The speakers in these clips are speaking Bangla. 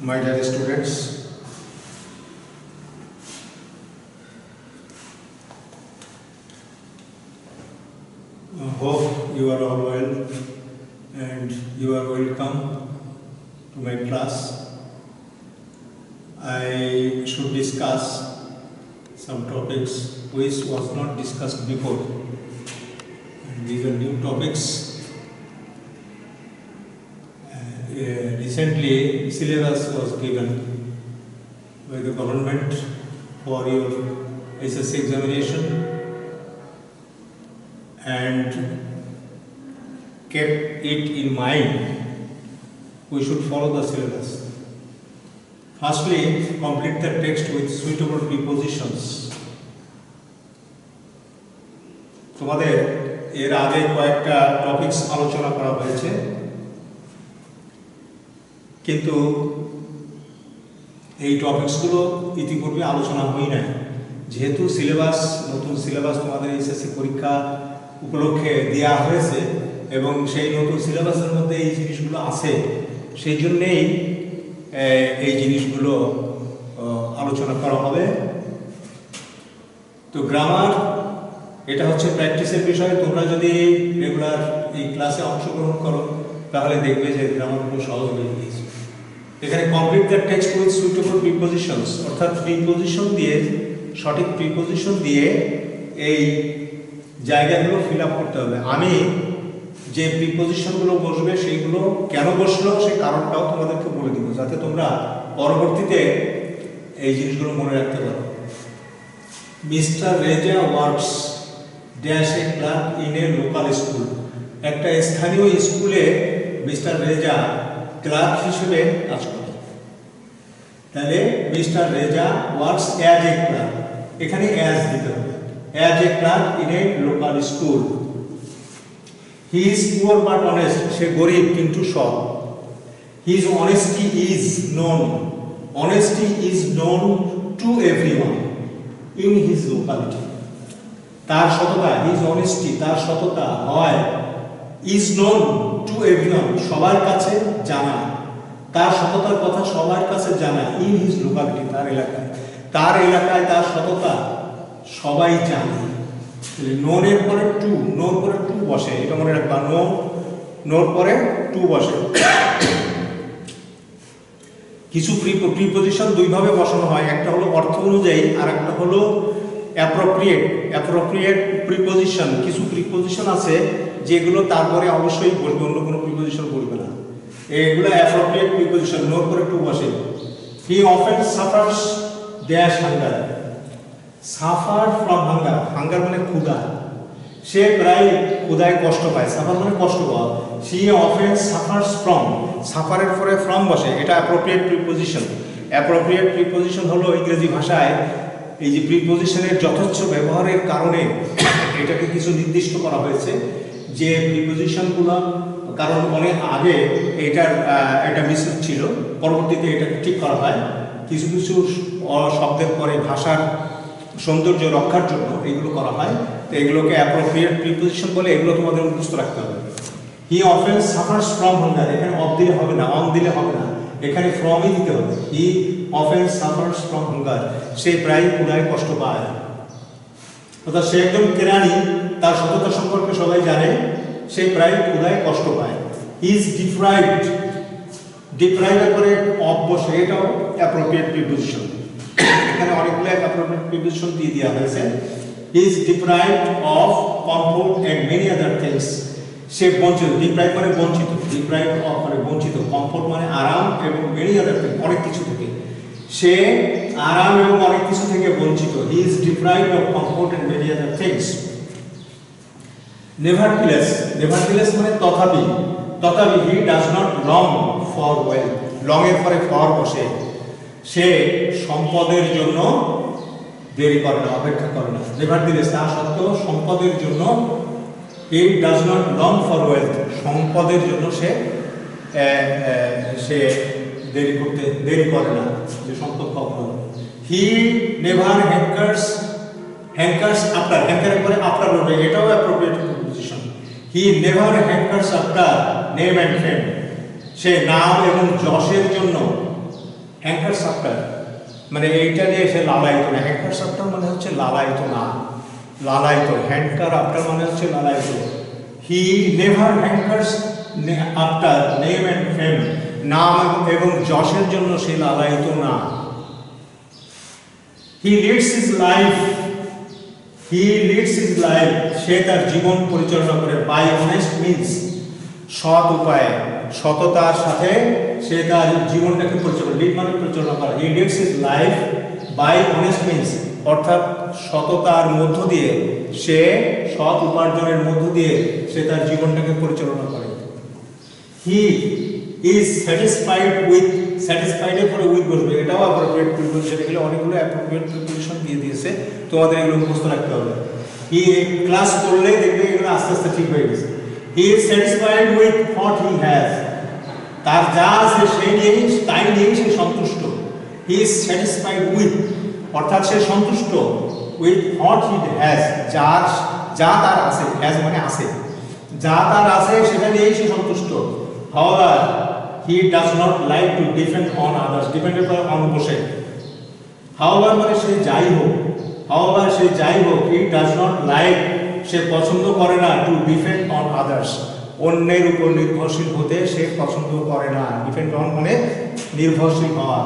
My dear students, hope you are all well and you are welcome to my class. I should discuss some topics which was not discussed before, and these are new topics. Recently, syllabus was given by the government for your SSC examination and kept it in mind. We should follow the syllabus. Firstly, complete the text with suitable prepositions. তোমাদের এর আগে কয়েকটা টপিকস আলোচনা করা হয়েছে, কিন্তু এই টপিকসগুলো ইতিপূর্বে আলোচনা হই নাই। যেহেতু সিলেবাস নতুন সিলেবাস তোমাদের এসএসসি পরীক্ষা উপলক্ষে দেওয়া হয়েছে এবং সেই নতুন সিলেবাসের মধ্যে এই জিনিসগুলো আছে, সেই জন্যেই এই জিনিসগুলো আলোচনা করা হবে। তো গ্রামার এটা হচ্ছে প্র্যাকটিসের বিষয়। তোমরা যদি রেগুলার এই ক্লাসে অংশগ্রহণ করো তাহলে দেখবে যে গ্রামারগুলো সহজ হয়ে গিয়েছে। এখানে complete the text with suitable prepositions, অর্থাৎ প্রিপোজিশন দিয়ে, সঠিক প্রিপোজিশন দিয়ে এই জায়গাগুলো ফিল আপ করতে হবে। আমি যে প্রিপোজিশনগুলো বসবে সেইগুলো কেন বসলো সেই কারণটাও তোমাদেরকে বলে দিব, যাতে তোমরা পরবর্তীতে এই জিনিসগুলো মনে রাখতে পারো। Mister Reza works dash a clerk in a local school. একটা স্থানীয় স্কুলে মিস্টার রেজা ক্লার্ক হিসেবে কাজ করে। তাহলে mister Reza works as a clerk, এখানে অ্যাজ দিতে হবে, as a clerk in a local school. He is poor but honest, সে গরিব কিন্তু সৎ। His honesty is known, honesty is known to everyone in his locality. তার সততা, হিজ অনেস্টি, তার সততা হয়, ইজ নোন টু এভরিওয়ান, সবার কাছে জানা, তার সততার কথা সবার কাছে জানা, ইন হিজ লোকালিটি, তার এলাকায়, তার এলাকায় তার সততা সবাই জানে। নোনের পরে টু, নোর পরে টু বসে, এটা মনে রাখবা, নোর পরে টু বসে। কিছু প্রিপোজিশন দুইভাবে বসানো হয়, একটা হলো অর্থ অনুযায়ী আর একটা হলো অ্যাপ্রোপ্রিয়েট। অ্যাপ্রোপ্রিয়েট প্রিপোজিশন, কিছু প্রিপোজিশন আছে যেগুলো তারপরে অবশ্যই বলবে, অন্য কোনো প্রিপোজিশন বলবে না, এগুলো অ্যাপ্রোপ্রিয়েট প্রিপোজিশন, নোর পরে টু বসে। হি often suffers dash hunger, suffer from hunger, hunger মানে ক্ষুধা, সে প্রায় ক্ষুধায় কষ্ট পায়, সাফার মানে কষ্ট পাওয়া। সি অফেন সাফার্স ফ্রম, সাফারের পরে ফ্রম বসে, এটা অ্যাপ্রোপ্রিয়েট প্রিপোজিশন। অ্যাপ্রোপ্রিয়েট প্রিপোজিশন হলো ইংরেজি ভাষায় এই যে প্রিপোজিশনের যথেচ্ছ ব্যবহারের কারণে এটাকে কিছু নির্দিষ্ট করা হয়েছে যে প্রিপোজিশনগুলো, কারণ অনেক আগে এটার একটা মিসটেক ছিল, পরবর্তীতে এটাকে ঠিক করা হয়। কিছু কিছু শব্দের পরে ভাষার সৌন্দর্য রক্ষার জন্য এগুলো করা হয়, তো এগুলোকে অ্যাপ্রোপ্রিয়েট প্রিপোজিশন বলে, এগুলো তোমাদের মুখস্থ রাখতে হবে। He often suffers from hunger, এখানে অফ দিলে হবে না, অন দিলে হবে না, এখানে ফ্রমই দিতে হবে। He often suffers from hunger, সে প্রায় ক্ষুধায় কষ্ট পায়, অর্থাৎ সে একজন কেরানি, তার সততা সম্পর্কে সবাই জানে, সে প্রায় ক্ষুধায় কষ্ট পায়। হি ইজ ডিপ্রাইভড, ডিপ্রাইভের পরে অফ বসে, এটাও অ্যাপ্রোপ্রিয়েট প্রিপোজিশন। এখানে অনেকগুলো অ্যাপ্রোপ্রিয়েট প্রিপোজিশন দিয়ে দেওয়া হয়েছে। He is deprived of comfort and many other things, সে বঞ্চিত, ডিপ্রাইভ মানে বঞ্চিত, ডিপ্রাইভ অফ মানে বঞ্চিত, কমফোর্ট মানে আরাম এবং মেনি আদার থিংস অনেক কিছু থেকে, সে আরাম এবং অনেক কিছু থেকে বঞ্চিত। He is deprived of comfort and many other things. Nevertheless, nevertheless মানে তথাপি, তথাপি he does not long for wealth, long এর পরে ফর বসে, সে সম্পদের জন্য দেরি করে না, অপেক্ষা করে না। নেভারথিলেস, তা সত্ত্বেও সম্পদের জন্য, হি does not long for wealth, সম্পদের জন্য সে দেরি করে না, যে সম্পদ কখনো। হি নেভার হ্যাঙ্কার্স আফটার, হ্যাঙ্কারের পরে আফটার বলবে, এটাও appropriate preposition. He never hankers after name and fame, সে নাম এবং যশের জন্য হ্যাঙ্কার্স আফটার মানে এইটা নিয়ে সে লালায়িত না। হ্যাঙ্কার্স আফটার মানে হচ্ছে লালায়িত না, লালায়িত। হ্যাঙ্কার আফটার মানে হচ্ছে লালায়িত। He never hankers after name and fame, নাম এবং যশের জন্য সে লালায়িত না। He leads his life, he leads his life, সে তার জীবন পরিচালনা করে বাই অনেস্ট মিনস, সৎ উপায়ে, সততার সাথে সে তার জীবনটাকে পরিচালনা, লিড মানে পরিচালনা করে। He leads his life by honest means, অর্থাৎ সততার মধ্য দিয়ে, সে সৎ উপার্জনের মধ্য দিয়ে সে তার জীবনটাকে পরিচালনা করে। He is satisfied with, satisfied এর পরে উইথ বসবে, এটাও অ্যাপ্রোপ্রিয়েট প্রিপোজিশন। এগুলো অনেকগুলো অ্যাপ্রোপ্রিয়েট প্রিপোজিশন দিয়ে দিয়েছে, তোমাদের এগুলো মুখস্থ রাখতে হবে। হি ক্লাস করলে দেখবে এগুলো আস্তে আস্তে ঠিক হয়ে গেছে। He is satisfied with what he has, তার যা আছে সেই নিয়েই, তাই নিয়েই সে সন্তুষ্ট। হি ইজ স্যাটিসফাইড উইথ অর্থাৎ সে সন্তুষ্ট, উইথ হোয়াট হি হ্যাজ, যা তার আছে, হ্যাজ মানে আছে, যা তার আছে সেটা নিয়েই সে সন্তুষ্ট। However, he does not like to depend on others, ডিপেন্ডের পর অন বসে। However মানে সে যাই হোক, however সে যাই হোক, he does not like, সে পছন্দ করে না, to depend on others, অন্যের উপর নির্ভরশীল হতে সে পছন্দ করে না। ডিপেন্ড অন মানে নির্ভরশীল হওয়া,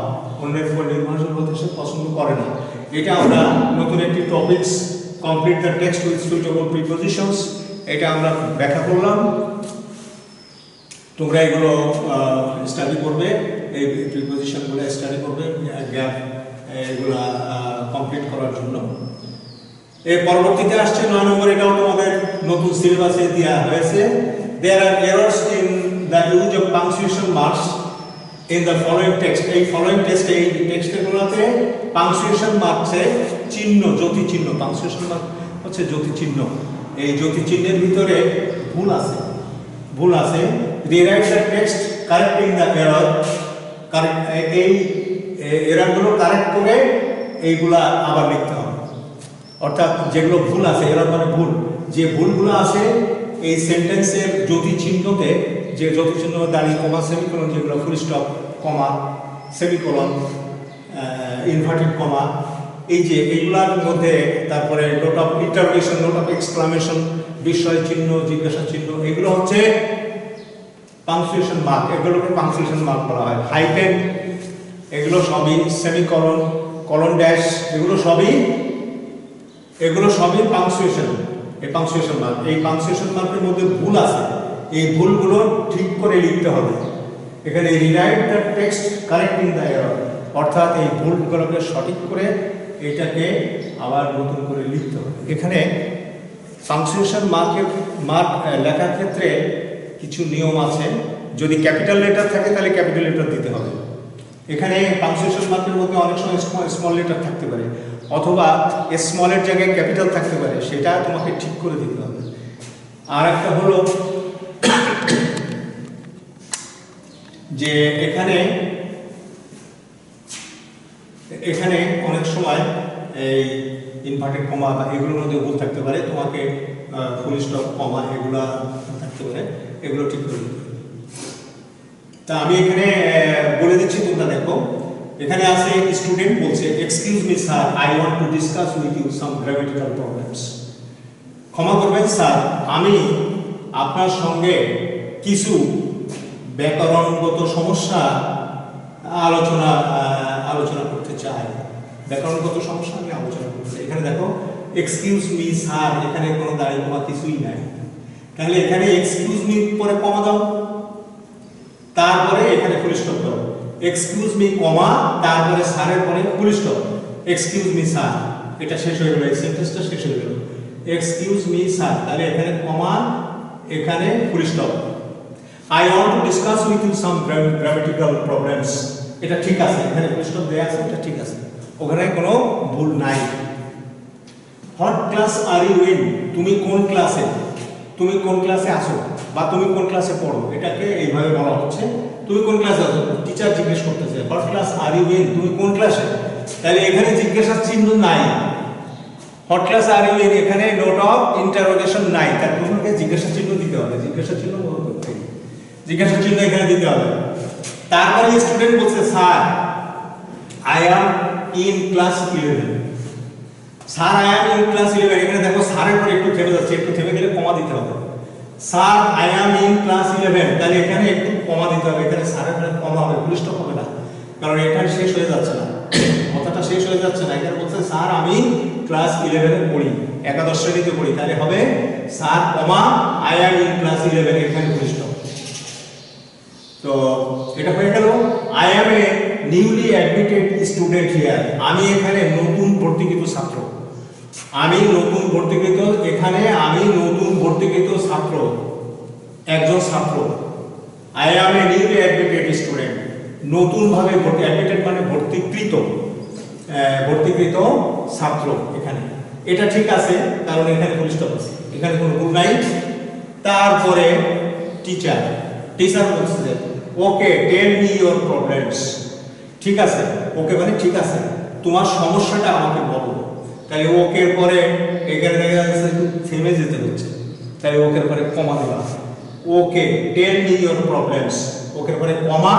অন্যের উপর নির্ভরশীল হতে সে পছন্দ করে না। এটা আমরা নতুন একটি topics, complete the text with suitable prepositions, এটা আমরা ব্যাখ্যা করলাম। তোমরা এগুলো স্টাডি করবে, এই প্রিপোজিশনগুলো স্টাডি করবে গ্যাপ এগুলা কমপ্লিট করার জন্য। এর পরবর্তীতে আসছে 9 নম্বর, এটাও তোমাদের নতুন সিলেবাসে দেওয়া হয়েছে। There are errors in the use of punctuation marks in the following text. এই ফলোইং টেক্সটে, এই টেক্সটগুলোতে পাংচুয়েশন মার্কসে চিহ্ন, জ্যোতি চিহ্ন, পাংচুয়েশন মার্ক হচ্ছে জ্যোতি চিহ্ন, এই জ্যোতি চিহ্নের ভিতরে ভুল আছে, ভুল আছে। Rewrite the text correcting the error, এই এররগুলো কারেক্ট করে এইগুলা আবার লিখতে হবে। অর্থাৎ যেগুলো ভুল আছে, এরর মানে ভুল, যে ভুলগুলো আছে এই সেন্টেন্সের জ্যোতি চিহ্নতে, যে জ্যোতি চিহ্ন দাঁড়িয়ে কমা, সেমিকোলন, যেগুলো ফুল স্টপ, কমা, সেমিকোলন, ইনভার্টেড কমা, এই যে এইগুলার মধ্যে, তারপরে note of interrogation, note of exclamation, বিস্ময় চিহ্ন, জিজ্ঞাসা চিহ্ন, এগুলো হচ্ছে পাংচুয়েশন মার্ক, এগুলোকে পাংচুয়েশন মার্ক বলা হয়। হাইফেন এগুলো সবই, সেমিকোলন, কলন ড্যাশ, এগুলো সবই পাংচুয়েশন, এই পাংচুয়েশন মার্ক। এই পাংচুয়েশন মার্কের মধ্যে ভুল আছে, এই ভুলগুলো ঠিক করে লিখতে হবে। এখানে rewrite the text correcting the error, অর্থাৎ এই ভুলগুলোকে সঠিক করে এটাকে আবার নতুন করে লিখতে হবে। এখানে পাংচুয়েশন মার্ক লেখার ক্ষেত্রে কিছু নিয়ম আছে। যদি ক্যাপিটাল লেটার থাকে তাহলে ক্যাপিটাল লেটার দিতে হবে। এখানে পাংচুয়েশন মার্কের মধ্যে অনেক সময় স্মল লেটার থাকতে পারে, অথবা স্মলের জায়গায় ক্যাপিটাল থাকতে পারে, সেটা তোমাকে ঠিক করে দিতে হবে। আর একটা হলো যে এখানে অনেক সময় এই ইনভার্টেড কমা বা এগুলোর মধ্যে ভুল থাকতে পারে, তোমাকে ফুল স্টপ, কমা এগুলা থাকতে পারে, এগুলো ঠিক করে দিতে হবে। তা আমি এখানে বলে দিচ্ছি, তোমরা দেখো। এখানে আছে স্টুডেন্ট বলছে, excuse me sir, I want to discuss with you some grammatical problems. ক্ষমা করবেন স্যার, আমি আপনার সঙ্গে কিছু ব্যাকরণগত সমস্যা আলোচনা করতে চাই। ব্যাকরণগত সমস্যা আমি আলোচনা করতে চাই। এখানে দেখো এক্সকিউজ মি স্যার, এখানে কোনো দাঁড়িয়ে কমা কিছুই নাই, তাহলে এখানে এক্সকিউজ মি পরে কমা দাও, তারপরে এখানে ফুল স্টপ দাও। এক্সকিউজ মি কমা, তারপরে স্যারের পরে full stop, excuse me sir, এটা শেষ হয়ে গেল, এই সেন্টেন্সটা শেষ হয়ে গেল। এক্সকিউজ মি স্যার, তাহলে এখানে কমা, এখানে full stop. I want to discuss with you some grammatical problems, এটা ঠিক আছে, এখানে ফুল স্টপ দেয়া আছে, এটা ঠিক আছে, ওখানে কোনো ভুল নাই। What class are you in, তুমি কোন ক্লাসে আছো বা তুমি কোন ক্লাসে পড়ো, এটাকে এইভাবে বলা হচ্ছে। তুমি কোন ক্লাসে আছো, টিচার জিজ্ঞেস করতেছে what class are you in, তুমি কোন ক্লাসে, তাহলে এখানে জিজ্ঞাসার চিহ্ন নাই। What class are you in, এখানে নোট অফ ইন্টারোগেশন নাই, তার তোমাকে জিজ্ঞাসা চিহ্ন দিতে হবে, জিজ্ঞাসা চিহ্ন এখানে দিতে হবে। তারপরে স্টুডেন্ট বলছে sir, I am in class 11। Sir I am in class 11, এখানে দেখো স্যারের পরে একটু থেমে যাচ্ছে, একটু থেমে গেলে কমা দিতে হবে। Sir I am in class 11, তাহলে এখানে একটু কমা দিতে হবে, এখানে স্যারের পরে কমা হবে, ফুল স্টপ হবে না, কারণ এটা শেষ হয়ে যাচ্ছে না, কথাটা শেষ হয়ে যাচ্ছে না। এখানে বলছে স্যার আমি ক্লাস 11 এ পড়ি, একাদশ শ্রেণীতে পড়ি, তাহলে হবে sir comma I am in class 11, এখানে ফুল স্টপ। তো এটা হয়ে গেল I am A newly admitted student here, আমি এখানে নতুন ভর্তিকৃত ছাত্র, আমি নতুন ভর্তিকৃত, এখানে আমি নতুন ভর্তিকৃত ছাত্র, একজন ছাত্র। I am A newly admitted student, নতুন ভাবে ভর্তি, অ্যাডমিটেড মানে ভর্তিকৃত, ভর্তিকৃত ছাত্র। এখানে এটা ঠিক আছে, কারণ এখানে ফুল স্টপ আছে, এখানে কোনো ভুল নাই। তারপরে টিচার, টিচার বলছে ওকে টেল মি ইওর প্রবলেমস, ঠিক আছে, ওকে মানে ঠিক আছে, তোমার সমস্যাটা আমাকে বলো। তাহলে ওকে পরে এখানে দেখা যাচ্ছে একটু থেমে যেতে হচ্ছে, তাই ওকে পরে কমা দেওয়া, ওকে টেল মি ইওর প্রবলেমস, ওকে পরে কমা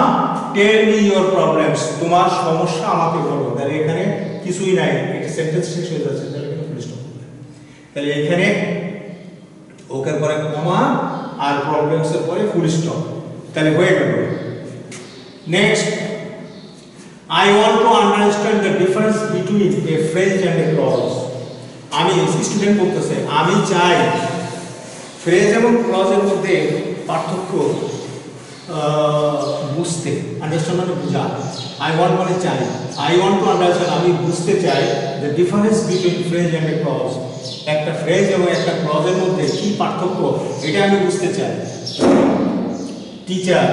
টেল মি ইওর প্রবলেমস, তোমার সমস্যা আমাকে বলো। তাহলে এখানে কিছুই নাই, এটা সেন্টেন্স শেষ হয়ে যাচ্ছে, তাহলে এখানে ফুল স্টপ। তাহলে এখানে ওকে পরে কমা আর প্রবলেমস এর পরে ফুল স্টপ, তাহলে হয়ে গেল। Next, I want to understand the difference between a phrase and a clause. আমি স্টুডেন্ট বলতেছে আমি চাই ফ্রেজ এবং ক্লজের মধ্যে পার্থক্য বুঝতে, আন্ডারস্ট্যান্ড মানে বোঝা, আই ওয়ান্ট মানে চাই, আই ওয়ান্ট টু আন্ডারস্ট্যান্ড আমি বুঝতে চাই the difference between phrase and a clause, একটা ফ্রেজ এবং একটা ক্লজের মধ্যে কি পার্থক্য এটা আমি বুঝতে চাই। টিচার,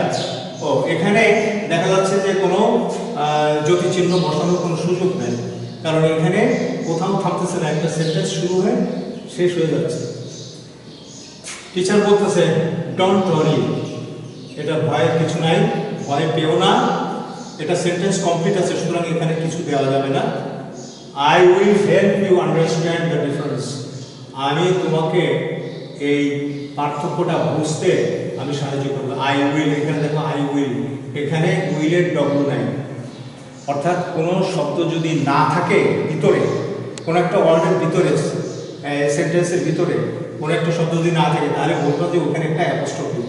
ও এখানে দেখা যাচ্ছে যে কোনো জ্যোতি চিহ্ন বসানোর কোনো সুযোগ নেই, কারণ এখানে কোথাও থামতেছে না, একটা সেন্টেন্স শুরু হয়ে শেষ হয়ে যাচ্ছে। টিচার বলতেছে ডোন্ট ওয়ারি, এটা ভয়ের কিছু নাই, ভয় পেও না, এটা সেন্টেন্স কমপ্লিট আছে, সুতরাং এখানে কিছু দেওয়া যাবে না। I will help you understand the difference, আমি তোমাকে এই পার্থক্যটা বুঝতে আমি সাহায্য করব। আই উইল, এখানে দেখো আই উইল, এখানে উইলের ডব্লিউ নাই, অর্থাৎ কোনো শব্দ যদি না থাকে ভিতরে, কোনো একটা ওয়ার্ডের ভিতরে, সেন্টেন্সের ভিতরে কোনো একটা শব্দ যদি না থাকে, তাহলে বলবো যে ওখানে একটা অ্যাপোস্ট্রফি,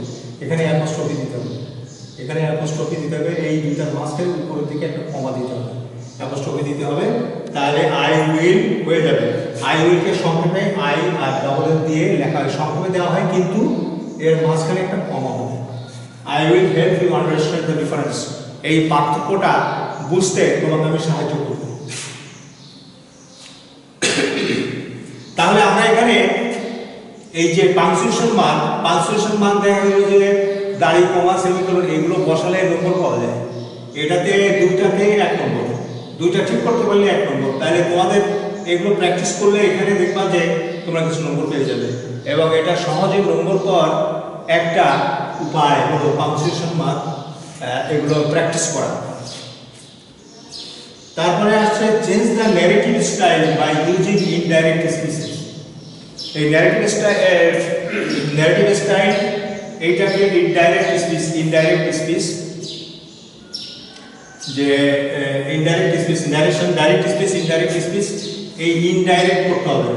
এখানে অ্যাপোস্ট্রফি দিতে হবে, এখানে অ্যাপোস্ট্রফি দিতে হবে, এই দুইটার মাঝখানে উপরের দিকে একটা কমা দিতে হবে, অ্যাপোস্ট্রফি দিতে হবে, তাহলে আই উইল হয়ে যাবে। আই উইলকে সংক্ষেপে আই আর ডাবল এল দিয়ে লেখা হয়, সংক্ষেপে দেওয়া হয়, কিন্তু এর মাঝখানে একটা কমা হবে। I will help you understand the difference, এই পার্থক্যটা বুঝতে তোমাকে আমি সাহায্য করব। তাহলে আমরা এখানে এই যে পাংচুয়েশন মান দেখা গেল যে দাড়ি, কমা, সেমিকোলন এগুলো বসালে নম্বর পাওয়া যায়, এটাতে দুইটাতে 1 নম্বর, দুইটা ঠিক করতে পারলে 1 নম্বর। তাহলে তোমাদের এগুলো প্র্যাকটিস করলে এখানে দেখবা যে তোমরা কিছু নম্বর পেয়ে যাবে, এবং এটা সহজে নম্বর পাওয়ার একটা উপায় হলো পাংচুয়েশন মান এগুলো প্র্যাকটিস করা। তারপরে আসছে change the narrative style by using indirect speeches. এই ন্যারেটিভ স্টাইল এইটাকে ইনডাইরেক্ট স্পিচ, যে indirect speech, narration, direct speech, indirect speech, এই ইনডাইরেক্ট করতে হবে,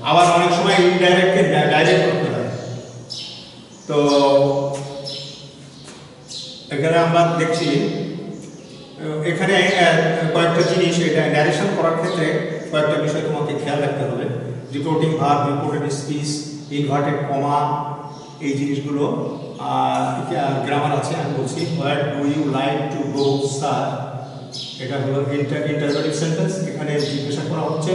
আবার অনেক সময় ইনডাইরেক্টকে ডাইরেক্ট করতে হয়। তো এখানে আমরা দেখছি এখানে কয়েকটা জিনিস, এটা ন্যারেশন করার ক্ষেত্রে কয়েকটা বিষয় তোমাকে খেয়াল রাখতে হবে। Reporting verb, reported speech, inverted comma, এই জিনিসগুলো। গ্রামার আছে, আমি বলছি where do you like to go sir, এটা হলো ইন্টারোগেটিভ সেন্টেন্স। এখানে জিজ্ঞাসা করা হচ্ছে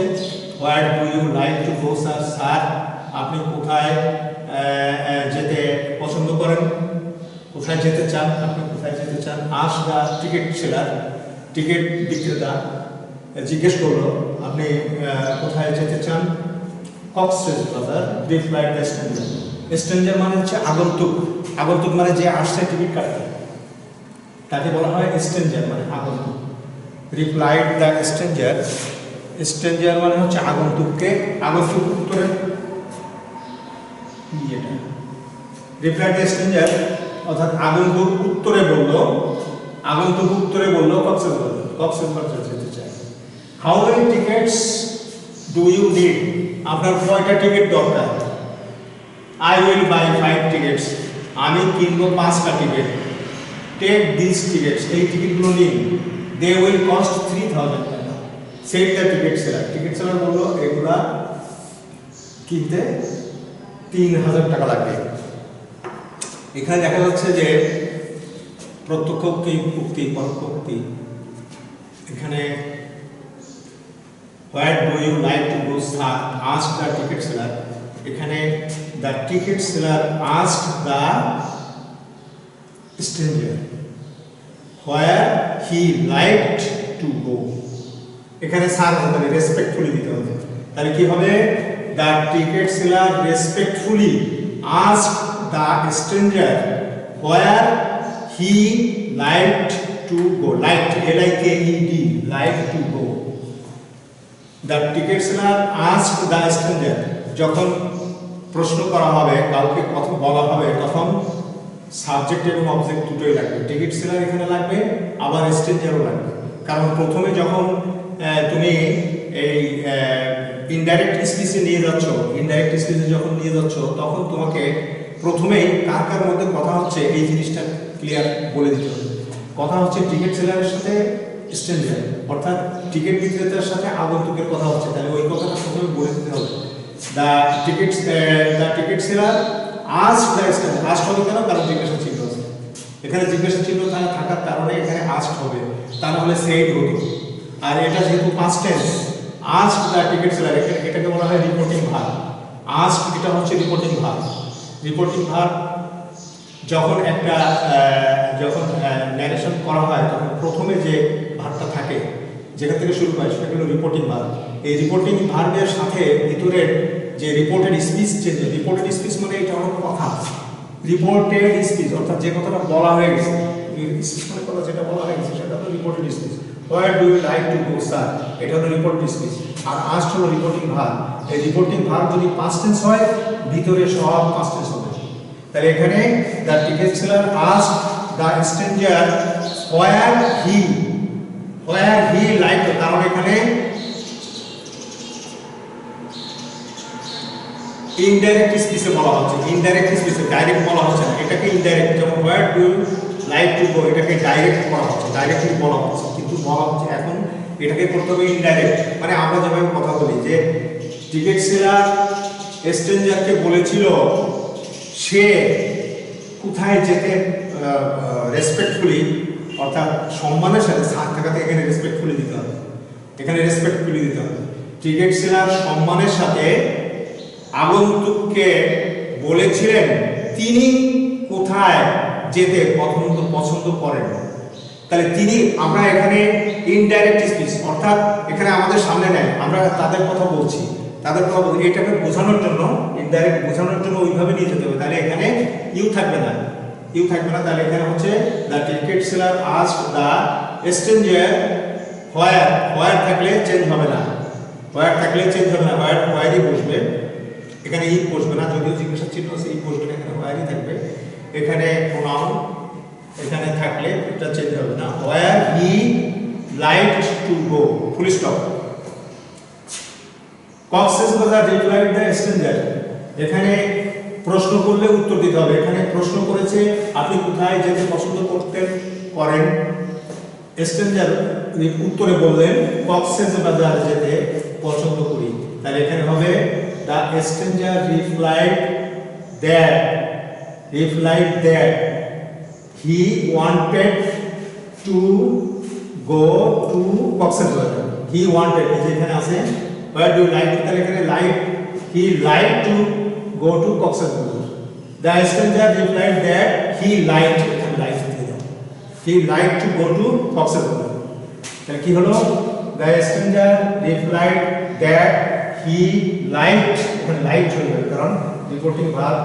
where do you like to go sir, sir আপনি কোথায় যেতে পছন্দ করেন, কোথায় যেতে চান, আপনি কোথায় যেতে চান। Ask the ticket seller, ticket বিক্রেতা জিজ্ঞেস করলো আপনি কোথায় যেতে চান। Cox's Bazar replied the stranger, stranger মানে হচ্ছে আগন্তুক, আগন্তুক মানে যে আসছে টিকিট কাটতে, তাকে বলা হয় স্ট্রেঞ্জার, মানে আগন্তুক। রিপ্লাইড দ্য স্ট্রেঞ্জার, স্ট্রেঞ্জার মানে হচ্ছে আগন্তুককে, আগন্তুক উত্তরে রিপ্লাইড দ্য স্ট্রেঞ্জার অর্থাৎ আগন্তুক উত্তরে বললো, কক্সবাজার যেতে how many tickets do you need, আপনার কয়টা টিকিট দরকার? আই উইল বাই 5 টিকেটস, আমি কিনবো 5টা টিকিট। টেক দিস টিকেটস, এই টিকিটগুলো নিন। দে উইল কস্ট 3000 টাকা। Said the ticket seller, ticket seller বললো এগুলা কিনতে 3000 টাকা লাগবে। এখানে দেখা যাচ্ছে যে প্রত্যক্ষ উক্তি পরোক্ষ উক্তি। এখানে where do you like to go sir, ask the ticket seller, এখানে the ticket seller asked the stranger where he liked to go, এখানে স্যার মানে রেসপেক্টফুলি দিতে হবে। তাহলে কি হবে? the ticket seller respectfully asked the stranger where he liked to go, liked L-I-K-E-D, liked to go. The ticket seller asked the stranger, যখন প্রশ্ন করা হবে, কাউকে কথা বলা হবে, তখন সাবজেক্ট এবং অবজেক্ট দুটোই লাগবে। টিকিট সেলার এখানে লাগবে, আবার স্ট্রেঞ্জারও লাগবে। কারণ প্রথমে যখন তুমি এই ইনডাইরেক্ট স্পিচে নিয়ে যাচ্ছ, ইনডাইরেক্ট স্পিচে যখন নিয়ে যাচ্ছ, তখন তোমাকে প্রথমেই কার কার মধ্যে কথা হচ্ছে এই জিনিসটা ক্লিয়ার বলে দিতে হবে। কথা হচ্ছে টিকিট সেলারের সাথে স্ট্রেঞ্জার, অর্থাৎ টিকিট বিক্রেতার সাথে আগন্তুকের কথা হচ্ছে, তাহলে ওই কথাটা প্রথমে বলে দিতে হবে। The ticket seller asked the stranger, asked হবে কেন? কারণ জিজ্ঞাসা চিহ্ন আছে এখানে, জিজ্ঞাসা চিহ্ন থাকার কারণে এখানে আস্কড হবে, তা না হলে সেইড হতো। আর এটা যেহেতু past tense, asked the ticket seller, এটাকে বলা হয় রিপোর্টিং ভার্ব। আস্কড এটা হচ্ছে রিপোর্টিং ভার্ব। রিপোর্টিং ভার্ব যখন একটা যখন ন্যারেশন করা হয়, তখন প্রথমে যে ভার্বটা থাকে, যেখান থেকে শুরু হয়, সেটা হলো রিপোর্টিং ভার্ব। এই রিপোর্টিং ভার্বের সাথে ভিতরের যে reported speech change, reported speech মানে এটা হলো কথা। রিপোর্টেড স্পিচ অর্থাৎ যে কথাটা বলা হয়ে গেছে, স্পিচ মানে কথা যেটা বলা হয়ে গেছে, সেটা হলো reported speech. Where do you like to go sir, এটা হলো রিপোর্টেড স্পিচ। আর আস্কড হলো রিপোর্টিং ভার্ব। এই রিপোর্টিং ভার্ব যদি পাস্ট টেন্স হয়, ভিতরে সব পাস্ট টেন্স হবে। তাহলে এখানে the ticket seller asked the stranger where he liked, কারণ এখানে ইনডাইরেক্ট স্পিচে বলা হচ্ছে, ইনডাইরেক্ট স্পিচে ডাইরেক্ট বলা হচ্ছে না, এটাকে ইনডাইরেক্ট। যেমন where do you like to go, এটাকে ডাইরেক্ট বলা হচ্ছে, ডাইরেক্টলি বলা হচ্ছে, কিন্তু বলা হচ্ছে এখন এটাকে করতে হবে ইনডাইরেক্ট। মানে আমরা যেভাবে কথা বলি যে টিকিট সেলার স্ট্রেঞ্জারকে বলেছিল সে কোথায় যেতে রেসপেক্টফুলি, অর্থাৎ সম্মানের সাথে, স্যার থাকাতে এখানে রেসপেক্টফুলি দিতে হবে, এখানে রেসপেক্টফুলি দিতে হবে। টিকিট সেলার সম্মানের সাথে আগন্তুককে বলেছিলেন তিনি কোথায় যেতে পছন্দ করেন। তাহলে তিনি, আমরা এখানে ইনডাইরেক্ট স্পিচ, অর্থাৎ এখানে আমাদের সামনে নেয়, আমরা তাদের কথা বলছি, এটাকে বোঝানোর জন্য, ইনডাইরেক্ট বোঝানোর জন্য ওইভাবে নিয়ে যেতে হবে। তাহলে এখানে ইউ থাকবে না, তাহলে এখানে হচ্ছে the ticket seller asked the stranger where থাকলে চেঞ্জ হবে না, হোয়ারই বসবে, এখানে ই বসবে না, যদিও জিজ্ঞাসা চিহ্ন আছে, ই বসবে না, এখানে হোয়ারই থাকবে। এখানে প্রোনাউন এখানে থাকলে এটা চেঞ্জ হবে না। Where he liked to go, full stop. Cox's Bazar replied the stranger, এখানে প্রশ্ন করলে উত্তর দিতে হবে। এখানে প্রশ্ন করেছে আপনি কোথায় যেতে পছন্দ করেন, স্ট্রেঞ্জার উত্তরে বললেন কক্সবাজার যেতে পছন্দ করি। তাহলে এখানে হবে the stranger replied that he wanted to go to Cox's Bazar. He wanted, যেখানে আছে where do you like, তাহলে এখানে like, he liked to go to Cox's Bazar. The stranger replied that he liked, এখানে লাইক দিয়ে দাও, he liked to go to Cox's Bazar. তাহলে কি হলো? The stranger replied that he liked, এখানে লাইকড হয়ে যাবে, কারণ রিপোর্টিং ভার্ব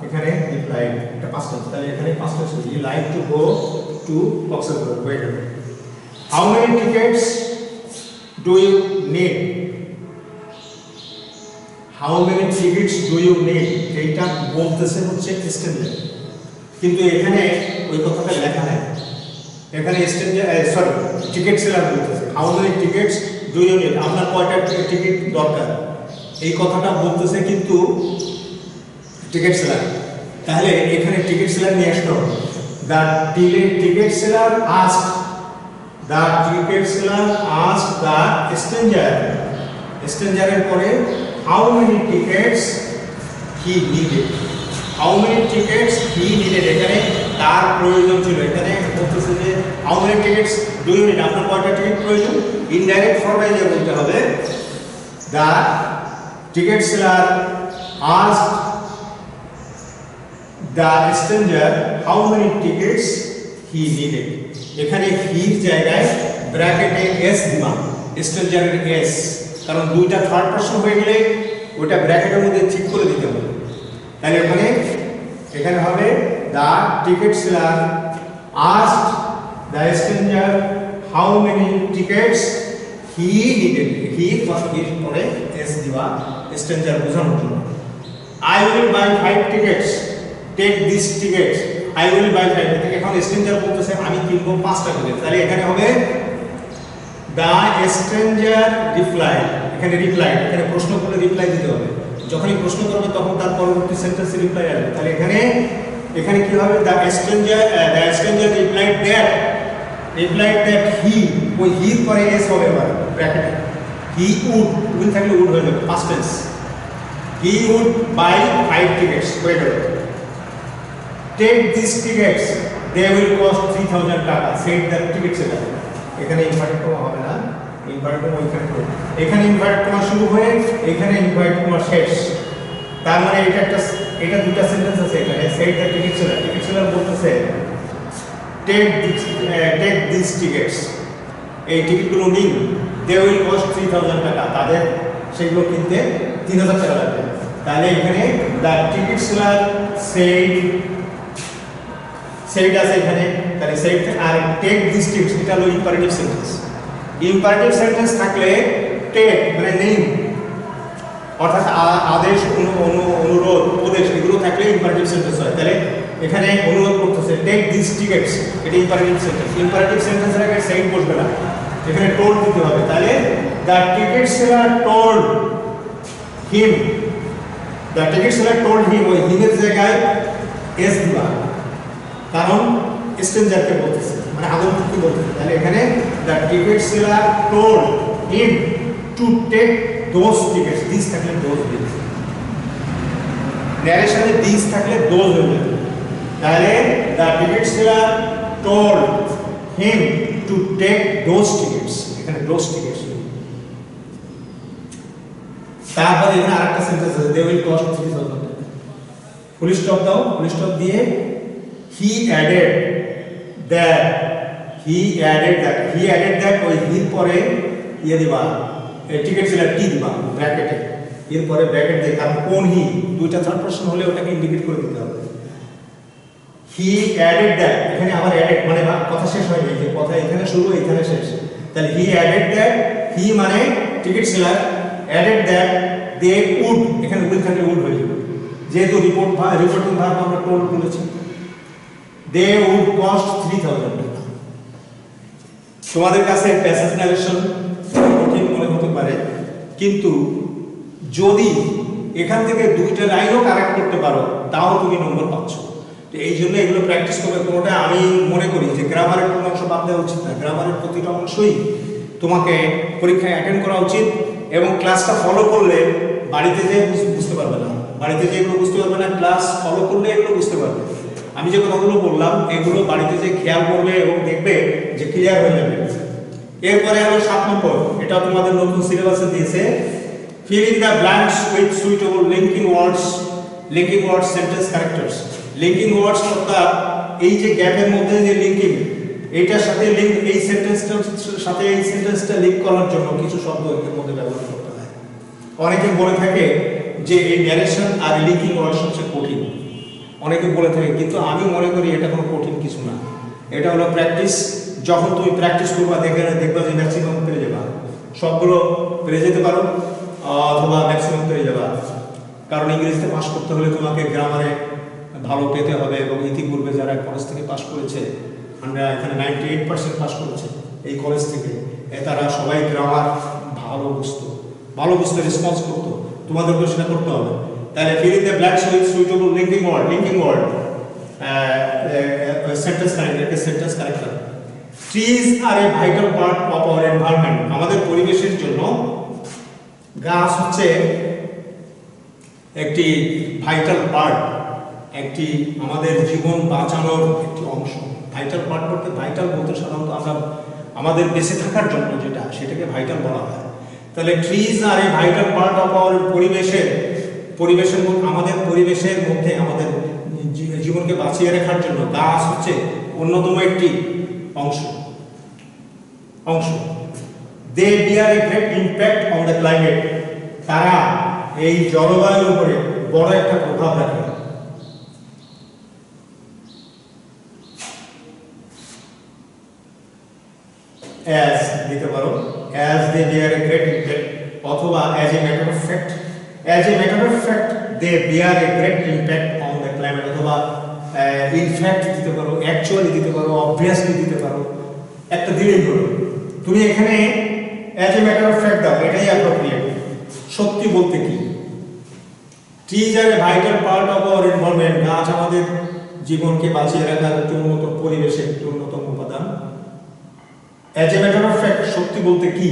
এখানে রিপ্লাইড, এটা পাস্ট টেন্স, তাহলে এখানে পাস্ট টেন্স হবে, he liked to go to Cox's Bazar হয়ে যাবে। How many tickets do you need? How many tickets do you need? এইটা বলতেছে হচ্ছে স্ট্রেঞ্জার, কিন্তু এখানে ওই কথাটা লেখা নেই, এখানে স্ট্রেঞ্জার টিকিট সেলার বলতেছে। How many tickets 2 ইউনিট, আপনার কয়টা টিকিট দরকার, এই কথাটা বলতেছে কিন্তু টিকিট সেলার। তাহলে এখানে টিকিট সেলার নিয়ে আসতে হবে। The ticket seller ask the স্ট্রেঞ্জারের পরে how many tickets he needed, এখানে তার প্রয়োজন ছিল। এখানে বলতেছে যে how many tickets do you need, আপনার কয়টা টিকিট প্রয়োজন। ইনডাইরেক্ট ফর্মে যে বলতে হবে the ticket seller asked the stranger how many tickets he needed. এখানে হির জায়গায় ব্র্যাকেটে এস দিবা, স্ট্রেঞ্জারের এস, কারণ দুইটা থার্ড পারসন হয়ে গেলে ওটা ব্র্যাকেটের মধ্যে ঠিক করে দিতে হবে। তাহলে এখানে হবে the ticket seller asked the stranger how many tickets he needed. হির পরে এস দিবা স্ট্রেঞ্জার বোঝানোর জন্য। I will buy 5 tickets, take this tickets. I will buy 5, এখন স্ট্রেঞ্জার বলতেছে আমি কিনবো 5টা টিকিট। তাহলে এখানে হবে দ্য স্ট্রেঞ্জার রিপ্লাইড, এখানে রিপ্লাইড, এখানে প্রশ্ন করলে রিপ্লাই দিতে হবে। যখনই প্রশ্ন করবে তখন তার পরবর্তী সেন্টেন্সে রিপ্লাই আসবে। তাহলে এখানে কি হবে, the stranger replied that he, ওই হির পরে এস হবে এবার ব্র্যাকেটে। হি উইল থাকলে উড হয়ে যাবে, past tense. He would buy 5 tickets হয়ে যাবে। Take this tickets they will cost 3000 টাকা, সেট দ্য টিকিট সেলার। এখানে ইনভার্টেড কমা হবে না, ইনভার্টেড কমা ওইখানে হবে। এখানে ইনভার্টেড কমা শুরু হয়ে এখানে ইনভার্টেড কমা শেষ। তার মানে এটা দুটো সেন্টেন্স আছে এখানে। সেট দ্য টিকিট সেলার বলতেছে টেক দিস টিকিটস, এই টিকিটগুলো নিন। দে উইল কস্ট 3000 টাকা, তাদের সেগুলো কিনতে 3000 টাকা লাগবে। তাহলে এখানে দ্য টিকিট সেলার সেট আছে এখানে, তাহলে সেট আর টেক দিস টিকিটস এটা হলো ইম্পারেটিভ সেন্টেন্স। ইম্পারেটিভ সেন্টেন্স থাকলে টেক মানে নেম, অর্থাৎ আদেশ, অনুরোধ, উপদেশ, এগুলো থাকলে ইম্পারেটিভ সেন্টেন্স হয়। তাহলে এখানে অনুরোধ করতেছে টেক দিস টিকিটস, এটা ইম্পারেটিভ সেন্টেন্স। ইম্পারেটিভ সেন্টেন্সের আগে সেট বসবে না, এখানে টোল্ড দিতে হবে। তাহলে the ticket seller told him, the ticket seller told হিম, ওই হিমের জায়গায় এস দিবা, কারণ স্ট্রেঞ্জারকে বলতেছে, মানে আগন্তুককে বলতেছে। তাহলে এখানে the ticket seller told him to take those tickets, this থাকলে দোজ দিস, ন্যারেশনে দিস থাকলে দোজ হয়ে যাবে। তাহলে the ticket seller told him to take those tickets, এখানে দোজ টিকিটস। তারপরে এখানে আরেকটা সেন্টেন্স আছে, দে উইল কস্ট 3000 টাকা। ফুল স্টপ দাও, ফুল স্টপ দিয়ে he added that ওই হির পরে ইয়ে দিবা, টিকিট সেলার টি দিবা ব্র্যাকেটে, এর পরে ব্র্যাকেট দিয়ে, কারণ কোন হি, দুইটা থার্ড পারসন হলে ওটাকে ইন্ডিকেট করে দিতে হবে। he added that, এখানে আবার অ্যাডেড মানে কথা শেষ হয় না, যে কথা এখানে শুরু এখানে শেষ। তাহলে he added that, হি মানে ticket seller, added that they would, এখানে উইল থাকলে উড হয়ে যাবে, যেহেতু রিপোর্টিং ভার্ব আমরা টোল্ড বলেছি। they would cost 3000 টাকা। তোমাদের কাছে প্যাসেজ নারেশন কঠিন মনে হতে পারে, কিন্তু যদি এখান থেকে দুইটা লাইনও কারেক্ট করতে পারো তাও তুমি নম্বর পাচ্ছ। তো এই জন্য এগুলো প্র্যাকটিস করবে। কোনোটা আমি মনে করি যে গ্রামারের কোনো অংশ বাদ দেওয়া উচিত না, গ্রামারের প্রতিটা অংশই তোমাকে পরীক্ষায় অ্যাটেন্ড করা উচিত। এবং ক্লাসটা ফলো করলে বাড়িতে যেয়ে বুঝতে পারবে না, বাড়িতে যে এগুলো বুঝতে পারবে না, ক্লাস ফলো করলে এগুলো বুঝতে পারবে। আমি যে কথাগুলো বললাম এগুলো বাড়িতে যে খেয়াল করবে এবং দেখবে যে ক্লিয়ার হয়ে যাবে। এরপরে হলো 7 নম্বর, এটা তোমাদের নতুন সিলেবাসে দিয়েছে, fill in the blanks with suitable linking words sentence characters। Linking ওয়ার্ডস অর্থাৎ এই যে গ্যাপের মধ্যে যে লিঙ্কিং, এইটার সাথে লিঙ্ক, এই সেন্টেন্সটার সাথে এই সেন্টেন্সটা লিঙ্ক করার জন্য কিছু শব্দ এর মধ্যে ব্যবহার করতে হয়। অনেকে বলে থাকে যে এই ন্যারেশন আর লিঙ্কিং ওয়ার্ড সবচেয়ে কঠিন, অনেকে বলে থাকে, কিন্তু আমি মনে করি এটা কোনো কঠিন কিছু না। এটা হলো প্র্যাকটিস। যখন তুমি প্র্যাকটিস করবা দেখবা যে ম্যাক্সিমাম পেরে যাবা, সবগুলো পেরে যেতে পারো অথবা ম্যাক্সিমাম পেরে যাবা। কারণ ইংরেজিতে পাস করতে হলে তোমাকে গ্রামারে ভালো পেতে হবে, এবং ইতিপূর্বে যারা কলেজ থেকে পাস করেছে, আমরা এখানে 98% পাস করেছে এই কলেজ থেকে, তারা সবাই গ্রামার ভালো বুঝতে রেসপন্স করতো, তোমাদেরকে সেটা করতে হবে। তাহলে fill in the blanks with suitable linking word sentence connector. Trees are a vital part of our environment. আমাদের পরিবেশের জন্য গাছ হচ্ছে একটি ভাইটাল পার্ট, একটি আমাদের জীবন বাঁচানোর একটি অংশ। ভাইটাল পার্ট বলতে, ভাইটাল বলতে সাধারণত আমরা আমাদের বেঁচে থাকার জন্য যেটা, সেটাকে ভাইটাল বলা হয়। তাহলে trees are A vital part of our পরিবেশের আমাদের পরিবেশের মধ্যে আমাদের জীবনকে বাঁচিয়ে রাখার জন্য গাছ হচ্ছে অন্যতম একটি অংশ। They bear a great impact on the climate. তারা এই জলবায়ুর উপরে বড় একটা প্রভাব রাখে। as দিতে পারো, as they bear a great impact, অথবা as a matter of fact they bear a great impact on the climate, অথবা in fact দিতে পারো, actually দিতে পারো, obviously দিতে পারো, একটা দিলেই হলো। তুমি এখানে as a matter of fact দাও, এটাই appropriate। সত্যি বলতে কি, trees are a vital part of our environment, গাছ আমাদের জীবনকে বাঁচিয়ে রাখার একটি উন্নত পরিবেশের একটি অন্যতম উপাদান। As a matter of fact, সত্যি বলতে কি,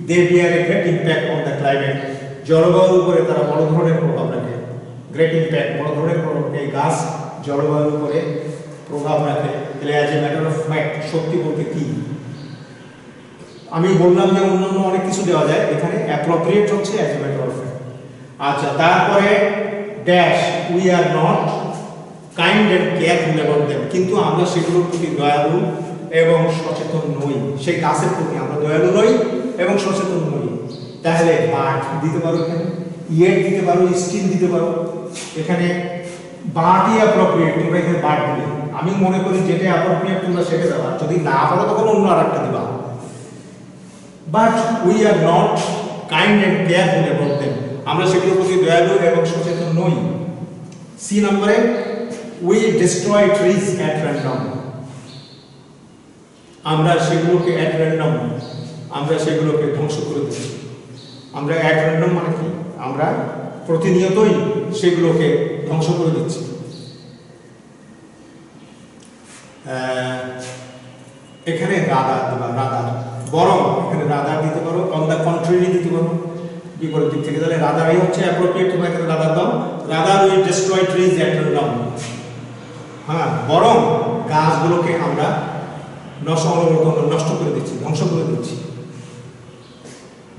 they bear a great impact on the climate, জলবায়ুর উপরে তারা বড় ধরনের প্রভাব রাখে। গ্রেট ইম্প্যাক্ট, বড় ধরনের প্রভাব, এই গাছ জলবায়ুর উপরে প্রভাব রাখে। তাহলে as a matter of fact, সত্যি বলতে কি, আমি বললাম যে অন্যান্য অনেক কিছু দেওয়া যায়, এখানে অ্যাপ্রোপ্রিয়েট হচ্ছে as a matter of fact। আচ্ছা, তারপরে dash, we are not kind and careful about them, কিন্তু আমরা সেগুলোর প্রতি দয়ালু এবং সচেতন নই। সেই গাছের প্রতি আমরা দয়ালু নই এবং সচেতন নই। তাহলে বাট দিতে পারো, এখানে ইয়েট দিতে পারো, স্টিল দিতে পারো। এখানে বাটই অ্যাপ্রোপ্রিয়েট, তোমরা এখানে বাট দিবে। আমি মনে করি যেটা অ্যাপ্রোপ্রিয়েট তোমরা সেটা দেওয়া, যদি না পারো তখন অন্য আরেকটা দিবা। But we are not kind and careful about them, আমরা সেগুলোর প্রতি দয়ালু এবং সচেতন নই। সি নম্বরে, we destroy trees at random, আমরা সেগুলোকে অ্যাট র্যান্ডম ধ্বংস করে দিচ্ছি। আমরা অ্যাট র্যান্ডম মানে কি, আমরা প্রতিনিয়তই সেগুলোকে ধ্বংস করে দিচ্ছি। এখানে রাদার দিবা, রাদার, বরং এখানে রাদার দিতে পারো, অন দ্য কন্ট্রারি দিতে পারো, বিপরীত দিক থেকে। তাহলে রাদারই হচ্ছে অ্যাপ্রোপ্রিয়েট, তোমরা এখানে রাদার দাও। Rather we destroy trees at random, হ্যাঁ, বরং গাছগুলোকে আমরা নষ্ট করে দিচ্ছি, ধ্বংস করে দিচ্ছি।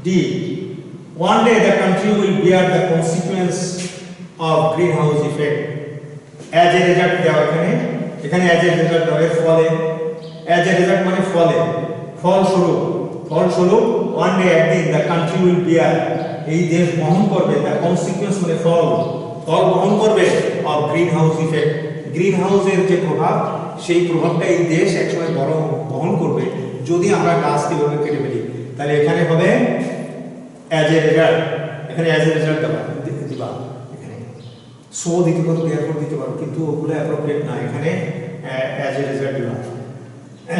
D, one day the country will bear the consequence of green house effect. As a result দেওয়া, এখানে অ্যাজ এ রেজাল্ট দেওয়া, এর ফলে, অ্যাজ এ রেজাল্ট মানে ফলে, ফলস্বরূপ ওয়ান ডে একদিন দ্য কান্ট্রি উইল বিয়ার, এই দেশ বহন করবে, দ্য কনসিকুয়েন্স মানে ফল বহন করবে of green house effect, green হাউসের যে প্রভাব, সেই প্রভাবটা এই দেশ একসময় বহন করবে যদি আমরা গাছকে এভাবে কেটে ফেলি। তাহলে এখানে হবে অ্যাজ এ রেজাল্ট, এখানে অ্যাজ এ রেজাল্ট দিবা, এখানে সো দিতে পারো, দেয়ারফর দিতে পারো, কিন্তু ওগুলো অ্যাপ্রোপ্রিয়েট না, এখানে অ্যাজ এ রেজাল্ট দিবা।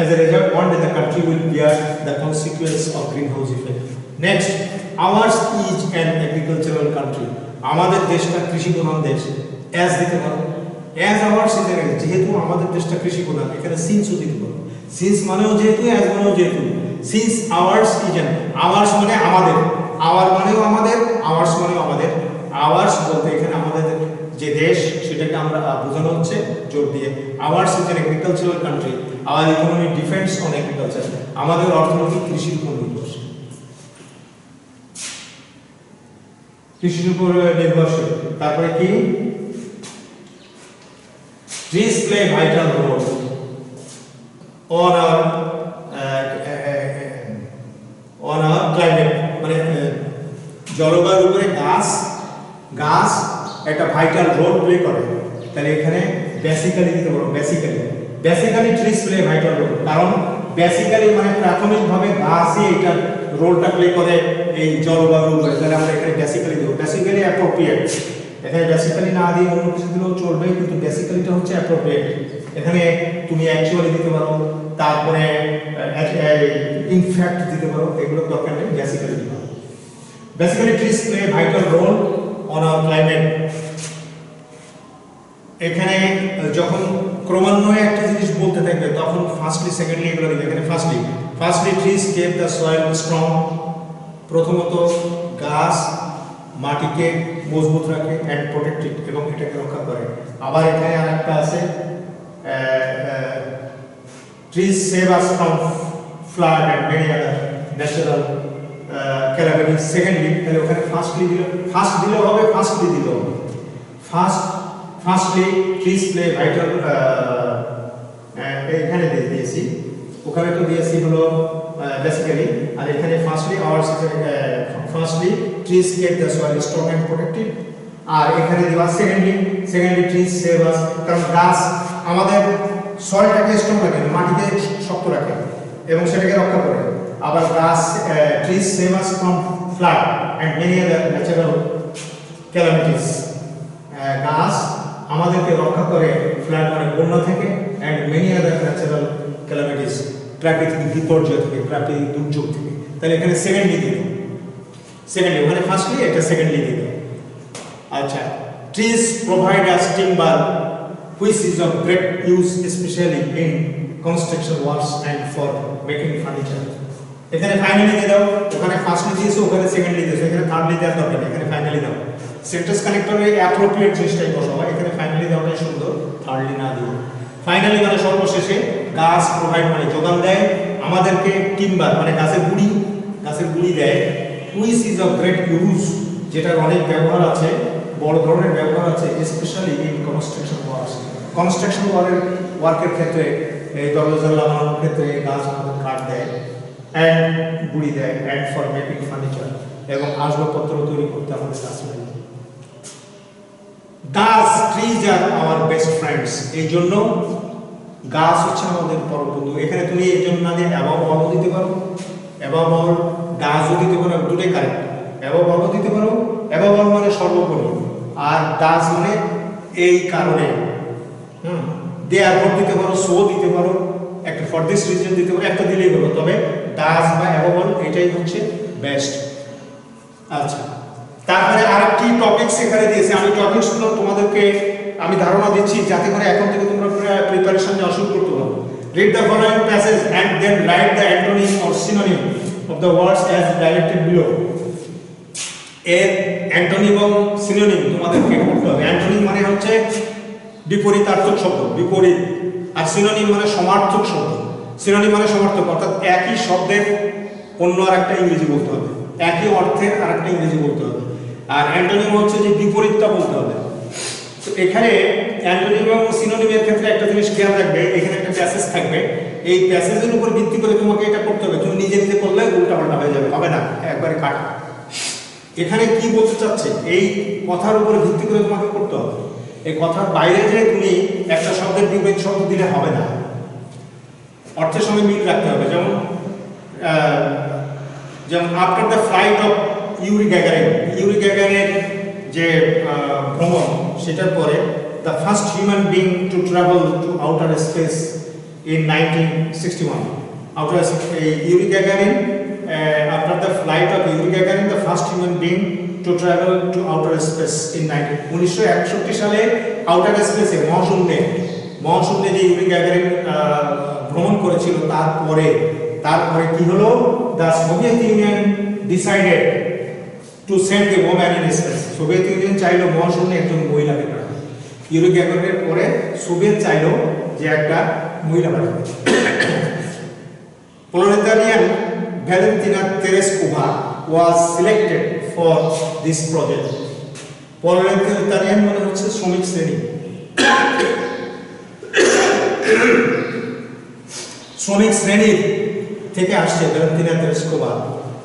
As a result, one day the country will bear the consequence of greenhouse effect. Next, ours is an agricultural country. আমাদের দেশটা কৃষি প্রধান দেশ। As দিতে পারো, as ours is an, যেহেতু আমাদের দেশটা কৃষি প্রধান, এখানে since ও দিতে পারো। since মানেও যেহেতু, as মানেও যেহেতু। since ours is an, ours মানে আমাদের, our মানেও আমাদের, ours মানেও আমাদের। ours বলতে এখানে আমাদের যে দেশ, সেটাকে আমরা বোঝানো হচ্ছে জোর দিয়ে। ours is an agricultural country. Our economy depends on agriculture. আমাদের অর্থনীতি কৃষির উপর নির্ভরশীল, কৃষির উপর নির্ভরশীল। তারপরে কি, trees play vital role on our climate, মানে জলবায়ুর উপরে গাছ একটা ভাইটাল রোল প্লে করে। তাহলে এখানে বেসিক্যালি দিতে পারো, basically trees play vital role, কারণ বেসিক্যালি মানে প্রাথমিকভাবে গাছই এটা রোলটা প্লে করে এই জলবায়ুর উপরে। তাহলে আমরা এখানে বেসিক্যালি দেবো, বেসিক্যালি অ্যাপ্রোপ্রিয়েট। এখানে বেসিক্যালি না দিয়ে অন্য কিছু দিলেও চলবে, কিন্তু বেসিক্যালিটা হচ্ছে অ্যাপ্রোপ্রিয়েট। এখানে তুমি অ্যাকচুয়ালি দিতে পারো, তারপরে ইনফ্যাক্ট দিতে পারো, এগুলো দরকার নেই, বেসিক্যালি দিতে পারো। Basically trees play vital role on our climate. এখানে যখন ক্রমান্বয়ে একটা জিনিস বলতে থাকবে তখন ফার্স্টলি সেকেন্ডলি এগুলো দিবে। এখানে firstly trees keep the soil strong, প্রথমত গাছ মাটিকে মজবুত রাখে অ্যান্ড প্রোটেক্টেড এবং এটাকে রক্ষা করে। আবার এখানে আর একটা আছে trees save us from flood and many other natural calamities. Secondly তাহলে ওখানে ফার্স্টলি দিলেও হবে, ফার্স্টলি দিলেও হবে। ফার্স্টলি ট্রিজ প্লে ভাইটাল, এখানে দিয়েছি, ওখানে তো দিয়েছি হলো বেসিক্যালি, আর এখানে firstly trees keep the soil strong and protected, আর এখানে দেওয়া সেকেন্ডলি ট্রিজ সেভ আস, কারণ গাছ আমাদের সয়েলটাকে স্ট্রং রাখে, মাটিকে শক্ত রাখে এবং সেটাকে রক্ষা করে। আবার গাছ trees save us from flood and many other natural calamities, গাছ আমাদেরকে রক্ষা করে ফ্লাড মানে বন্যা থেকে and many other natural calamities, প্রাকৃতিক বিপর্যয় থেকে, প্রাকৃতিক দুর্যোগ থেকে। তাহলে এখানে সেকেন্ডলি দিল, ওখানে ফার্স্টলি, এটা সেকেন্ডলি দিল। আচ্ছা, trees provide us timber which is of great use specially in construction works and for making furniture. এখানে ফাইনালি দিয়ে দাও, ওখানে ফার্স্টলি দিয়েছো, ওখানে সেকেন্ডলি দিয়েছো, এখানে থার্ডলি দেওয়ার দরকার নেই, এখানে ফাইনালি দাও। সেন্টেন্স কানেক্টরে অ্যাপ্রোপ্রিয়েট জিনিসটাই বসাবো, এখানে ফাইনালি দেওয়াটাই সুন্দর, থার্ডলি না দিও। ফাইনালি মানে সর্বশেষে, গাছ প্রোভাইড মানে যোগান দেয় আমাদেরকে, টিম্বার মানে গাছের গুড়ি দেয়, which is of great use যেটার অনেক ব্যবহার আছে, বড় ধরনের ব্যবহার আছে, স্পেশালি ইন কনস্ট্রাকশন ওয়ার্কের ক্ষেত্রে, এই দরজা লাগানোর ক্ষেত্রে গাছ আমাদের কাঠ দেয় অ্যান্ড গুড়ি দেয়, অ্যান্ড ফর মেকিং ফার্নিচার এবং আসবাবপত্র তৈরি করতে আমাদের গাছ লাগে। গাছ trees are our best friends, এই জন্য গাছ হচ্ছে আমাদের পরম বন্ধু। এখানে তুমি এই জন্য না দিয়ে অ্যাবভ অলও দিতে পারো, অ্যাবভ অল গাছও দিতে পারো, দুটোই কারেক্ট। অ্যাবভ অলও দিতে পারো, অ্যাবভ অল মানে সর্বোপরি, আর গাছ মানে এই কারণে, দেয়ারফর দিতে পারো, সো দিতে পারো, একটা ফর দিস রিজন দিতে পারো, একটা দিলেই হলো, তবে ডাজ বা অ্যাবভ অল এটাই হচ্ছে বেস্ট। আচ্ছা, তারপরে আরেকটি টপিকস এখানে দিয়েছে, আমি টপিকসগুলো তোমাদেরকে আমি ধারণা দিচ্ছি যাতে করে এখন থেকে তোমরা প্রিপারেশন নেওয়া শুরু করতে পারো। Read the following passage and then write the antonym or synonym of the words as directed below. এর অ্যান্টোনিম এবং সিনোনিম তোমাদেরকে করতে হবে। অ্যান্টোনিম মানে হচ্ছে বিপরীতার্থক শব্দ, বিপরীত, আর সিনোনিম মানে সমার্থক শব্দ। সিনোনিম মানে সমার্থক, অর্থাৎ একই শব্দের অন্য আরেকটা ইংরেজি বলতে হবে, একই অর্থের আরেকটা ইংরেজি বলতে হবে। আর অ্যান্টোনিম হচ্ছে যে বিপরীতটা বলতে হবে। তো এখানে অ্যান্টোনিম এবং সিনোনিমের ক্ষেত্রে একটা জিনিস খেয়াল রাখবে, এখানে একটা প্যাসেজ থাকবে, এই প্যাসেজের উপর ভিত্তি করে তোমাকে এটা করতে হবে। তুমি নিজে নিজে করলে উল্টাপাল্টা হয়ে যাবে, হবে না, একবারে কাটা। এখানে কি বলতে চাচ্ছে, এই কথার উপর ভিত্তি করে তোমাকে করতে হবে। এই কথার বাইরে যে তুমি একটা শব্দের বিপরীত শব্দ দিলে হবে না, অর্থের সঙ্গে মিল রাখতে হবে। যেমন after the flight of Yuri গ্যাগারিনের যে ভ্রমণ, সেটার পরে the first human being to travel to outer space in 1961। Yuri Gagarin, after the flight of Yuri Gagarin, the first human being to travel to outer space in 1961 সালে আউটার স্পেসে মহাশূন্যে যে ইউরি গ্যাগারিন ভ্রমণ করেছিল, তারপরে কি হলো, the Soviet Union decided to send a woman in space. Soviet union চাইলো মহাশূন্যে একজন মহিলাকে পাঠাতে। ইউরি গ্যাগারিনের পরে সোভিয়েত চাইলো যে একটা মহিলা পাঠাতে। Planetarian Valentina Tereshkova was selected for this project. Proletarian মানে হচ্ছে শ্রমিক শ্রেণী, শ্রমিক শ্রেণীর থেকে আসছে ভ্যালেন্টিনা তেরেস্কোভা,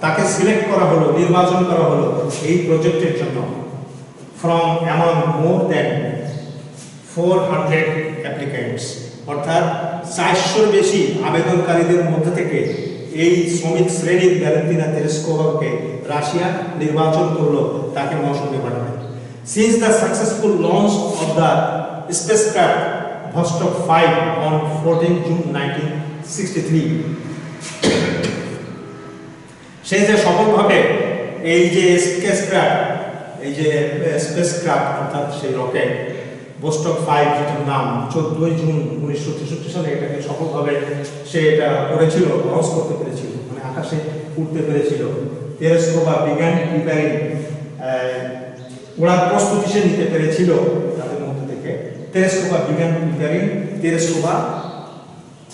তাকে সিলেক্ট করা হলো, নির্বাচন করা হলো এই প্রজেক্টের জন্য। From among more than 400 applicants, অর্থাৎ 400 বেশি আবেদনকারীদের মধ্যে থেকে এই শ্রমিক শ্রেণীর ভ্যালেন্টিনা তেরেস্কোভাকে রাশিয়া নির্বাচন করলো তাকে মহাশূন্যে পাঠাবে। Since the successful launch of the spacecraft Vostok 5 on 14 June 1963, সে যে সফলভাবে এই যে স্পেসক্রাফট, এই যে স্পেসক্রাফট অর্থাৎ সেই রকেট বোস্টক 5 যেটার নাম 14 জুন 1963 সালে এটাকে সফলভাবে সে এটা করেছিল, লঞ্চ করতে পেরেছিল, মানে আকাশে উঠতে পেরেছিল। তেরেস্কোভা বিজ্ঞান প্রিপেয়ারিং, ওরা প্রস্তুতি সে নিতে পেরেছিল তাদের মধ্যে থেকে। তেরেস্কোভা বিজ্ঞান প্রিপেয়ারিং, তেরেস্কোভা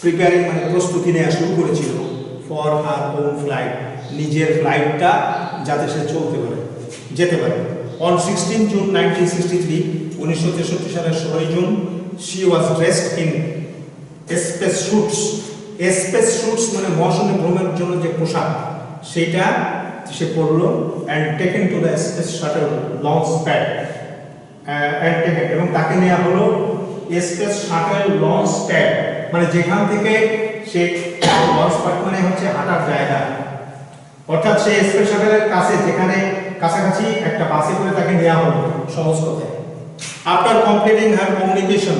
প্রিপেয়ারিং মানে প্রস্তুতি নেওয়া শুরু করেছিল ফর হার ওন ফ্লাইট, নিজের ফ্লাইটটা যাতে সে চলতে পারে, যেতে পারে। অন 16 জুন 1963, 1963 সালের 16 June, she was dressed in space suits. Space suits মানে মহাশূন্যে ভ্রমণের জন্য যে পোশাক, সেটা সে পরলো and taken to the space shuttle launch pad and taken, এবং তাকে নেওয়া হলো স্পেস শাটল লঞ্চ প্যাড, মানে যেখান থেকে সে লঞ্চ প্যাড মানে হচ্ছে হাঁটার জায়গা, অর্থাৎ সে স্পেস শাটলের কাছে, যেখানে কাছাকাছি একটা বাসে করে তাকে নেওয়া হলো সহজ কথায়। আফটার কমপ্লিটিং হার কমিউনিকেশন,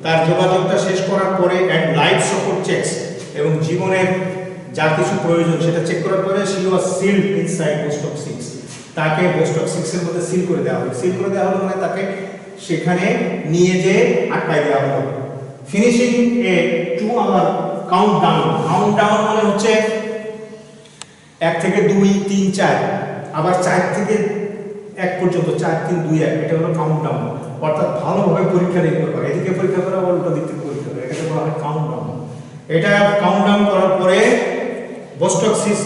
তার যোগাযোগটা শেষ করার পরে, অ্যান্ড লাইফ সাপোর্ট চেকস, এবং জীবনের যা কিছু প্রয়োজন সেটা চেক করার পরে, শি ওয়াজ সিলড ইনসাইড বোস্টক 6, তাকে বোস্টক 6 এর মধ্যে সিল করে দেওয়া হলো। সিল করে দেওয়া হলো মানে তাকে সেখানে নিয়ে যেয়ে আটকায় দেওয়া হলো। ফিনিশিং এ 2 আওয়ার কাউন্টডাউন, কাউন্টডাউন মানে হচ্ছে 1 থেকে 2 3 4, আবার 4 থেকে 1 পর্যন্ত, 4 3 2 1, এটা হলো কাউন্টডাউন, অর্থাৎ ভালোভাবে পরীক্ষা নিরীক্ষা করা, এদিকে পরীক্ষা করা, উল্টো দিক থেকে পরীক্ষা করা, এটাকে বলা হয় কাউন্টডাউন। এটা কাউন্টডাউন করার পরে বোস্টক 6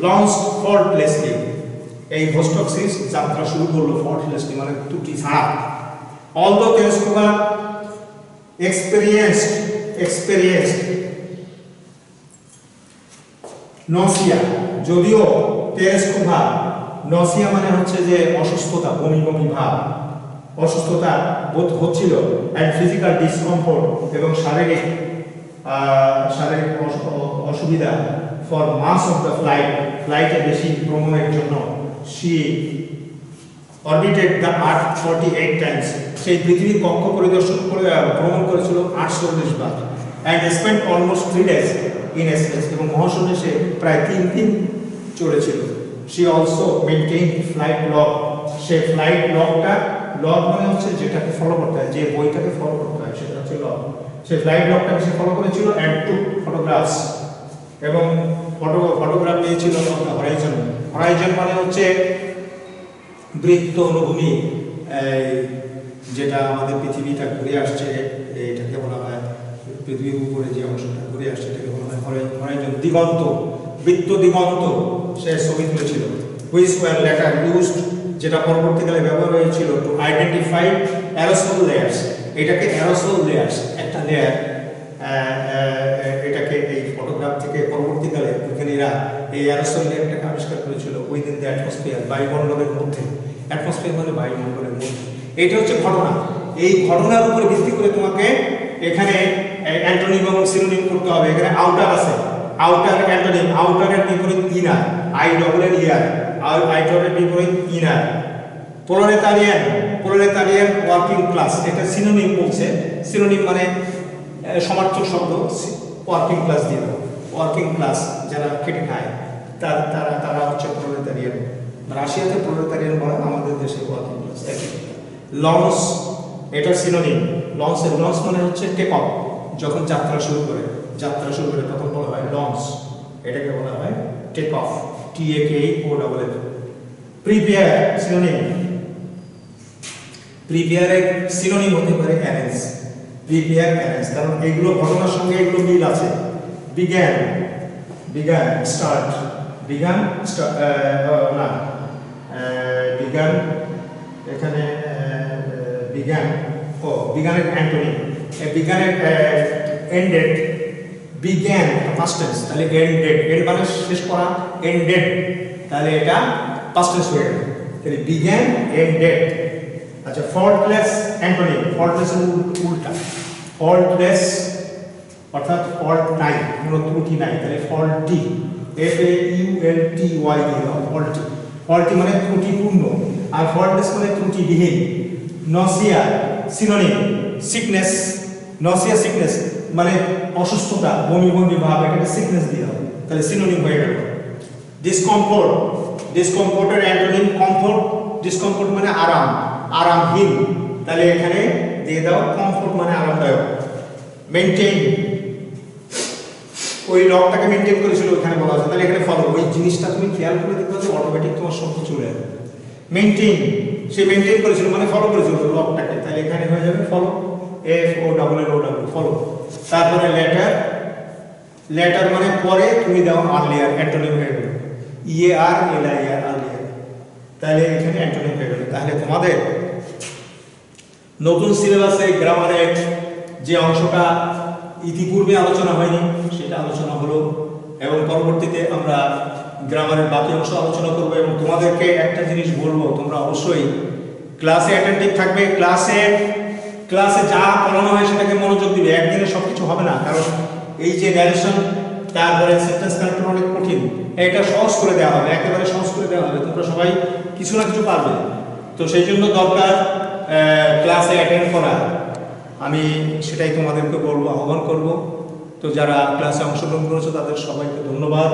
লঞ্চ ফল্টলেসলি, এই বোস্টক 6 যাত্রা শুরু করলো ফল্টলেসলি মানে ত্রুটি ছাড়া। অলদো তেরেস্কোভা এক্সপেরিয়েন্সড নসিয়া, যদিও তেরেস্কোভা, নসিয়া মানে হচ্ছে যে অসুস্থতা, বমি বমি ভাব, অসুস্থতা বোধ হচ্ছিল, অ্যান্ড ফিজিক্যাল ডিসকমফোর্ট, এবং শারীরিক অসুবিধা, ফর মাস অফ দ্য ফ্লাইটে বেশি ভ্রমণের জন্য। She orbited the earth 48 times, সেই পৃথিবীর কক্ষ পরিদর্শন করে ভ্রমণ করেছিল 48 বার, and spend almost 3 days in space, এবং মহাশূন্যে সে প্রায় 3 দিন চলেছিল। She also maintain flight log, সে ফ্লাইট লগটা, লগ মানে হচ্ছে যেটাকে ফলো করতে হয়, যে বইটাকে ফলো করতে হয় সেটা হচ্ছে লগ, সে ফ্লাইট লগটাকে সে ফলো করেছিল। অ্যান্ড টু ফটোগ্রাফস, এবং ফটোগ্রাফ নিয়েছিল হরাইজন। হরাইজন মানে হচ্ছে বৃত্ত অনুভূমি, যেটা আমাদের পৃথিবীটা ঘুরে আসছে, এটাকে বলা হয় পৃথিবীর উপরে যে অংশটা ঘুরে আসছে এটাকে বলা হয় হরাইজন। দিগন্ত, বৃত্ত দিগন্ত সে ছবি তুলেছিল। হুইচ ওয়ার লেটার ইউজড, যেটা পরবর্তীকালে ব্যবহার হয়েছিল টু আইডেন্টিফাই অ্যারোসল লেয়ার্স, এটাকে অ্যারোসল লেয়ার্স, একটা লেয়ার, এটাকে এই ফটোগ্রাফ থেকে পরবর্তীকালে বিজ্ঞানীরা এই অ্যারোসল লেয়ারটাকে আবিষ্কার করেছিল উইদিন দ্য অ্যাটমসফিয়ার, বায়ুমণ্ডলের মধ্যে। অ্যাটমসফিয়ার মানে বায়ুমণ্ডলের মধ্যে। এইটা হচ্ছে ঘটনা। এই ঘটনার উপরে ভিত্তি করে তোমাকে এখানে অ্যান্টোনিম এবং সিনোনিম করতে হবে। এখানে আউটার আছে, আউটার অ্যান্টোনিম, আউটারের বিপরীত ইনার, আই ডবল এর ইয়ার, আর আইটারের বিপরীত ইনার। প্রোলেতারিয়ান, প্রোলেতারিয়ান ওয়ার্কিং ক্লাস, এটা সিনোনিম বলছে। সিনোনিম মানে সমার্থক শব্দ, ওয়ার্কিং ক্লাস দিয়ে দাও। ওয়ার্কিং ক্লাস যারা খেটে খায় তারা হচ্ছে প্রোলেতারিয়ান। রাশিয়াতে প্রোলেতারিয়ান বলা, আমাদের দেশে ওয়ার্কিং ক্লাস একই। লঞ্চ, এটা সিনোনিম। লঞ্চ মানে হচ্ছে টেক অফ, যখন যাত্রা শুরু করে তখন বলা হয় লঞ্চ, এটাকে বলা হয় take off, TAKEOFF। Prepare, synonym, প্রিপেয়ারের সিনোনিম হতে পারে অ্যারেঞ্জ, প্রিপেয়ার অ্যারেঞ্জ, কারণ এগুলো ঘটনার সঙ্গে এগুলো মিল আছে। বিজ্ঞান, স্টার্ট, বিজ্ঞান এখানে বিজ্ঞানের অ্যান্টোনিম, বিজ্ঞানের এন্ডেড, বিজ্ঞান পাস্ট টেন্স, তাহলে এন্ডেড, এন্ড মানে শেষ করা, এন্ডেড, তাহলে এটা পাস্ট টেন্স হয়ে গেল, তাহলে বিজ্ঞান এন্ডেড। আচ্ছা, ফল্টলেস অ্যান্টোনিম, ফল্টলেসের উল্টা, ফল্টলেস অর্থাৎ ফল্ট নাই, কোনো ত্রুটি নাই, তাহলে ফল্টি, FAULTY, ফল্টি। ফল্টি মানে ত্রুটিপূর্ণ, আর ফল্টলেস মানে ত্রুটিবিহীন। Nausea, synonym, sickness, nausea sickness মানে অসুস্থতা, বমি বমি ভাব, এটাকে সিকনেস দিয়ে হবে, তাহলে সিনোনিম হয়ে গেল। ডিসকমফোর্ট, ডিসকমফোর্টের অ্যান্টোনিম কমফোর্ট, ডিসকমফোর্ট মানে আরাম, আরামহীন, তাহলে এখানে দিয়ে দাও কমফোর্ট মানে আরামদায়ক। মেইনটেইন, ওই লকটাকে মেইনটেইন করেছিল ওখানে বলা আছে, তাহলে এখানে ফলো, ওই জিনিসটা তুমি খেয়াল করে দেখবে যে অটোমেটিক তোমার শব্দ চলে আসবে। মেইনটেইন, সে মেইনটেইন করেছিল মানে ফলো করেছিল লকটাকে, তাহলে এখানে হয়ে যাবে follow, F O double L O W, follow. তারপরে লেটার, লেটার মানে পরে তুমি দাও আর্লিয়ার, অ্যান্টোনিম হয়ে গেল, ইএ আর এল আই আর, আর্লিয়ার, তাহলে এখানে অ্যান্টোনিম হয়ে গেল। তাহলে তোমাদের নতুন সিলেবাসে গ্রামারের যে অংশটা ইতিপূর্বে আলোচনা হয়নি সেটা আলোচনা হলো, এবং পরবর্তীতে আমরা গ্রামারের বাকি অংশ আলোচনা করব। এবং তোমাদেরকে একটা জিনিস বলবো, তোমরা অবশ্যই ক্লাসে অ্যাটেন্টিভ থাকবে, ক্লাসে যা পড়ানো হয় সেটাকে মনোযোগ দিবে। একদিনে সব কিছু হবে না, কারণ এই যে ন্যারেশন তারপরে সেন্টেন্স কানেক্টর অনেক কঠিন, এটা সহজ করে দেওয়া হবে, একেবারে সহজ করে দেওয়া হবে, তোমরা সবাই কিছু না কিছু পারবে। তো সেই জন্য দরকার ক্লাসে অ্যাটেন্ড করা, আমি সেটাই তোমাদেরকে বলবো, আহ্বান করব। তো যারা ক্লাসে অংশগ্রহণ করেছো তাদের সবাইকে ধন্যবাদ,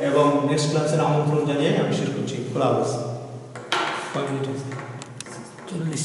এবং নেক্সট ক্লাসের আমন্ত্রণ জানিয়ে আমি শেষ করছি। খোলা হাফেজ। 40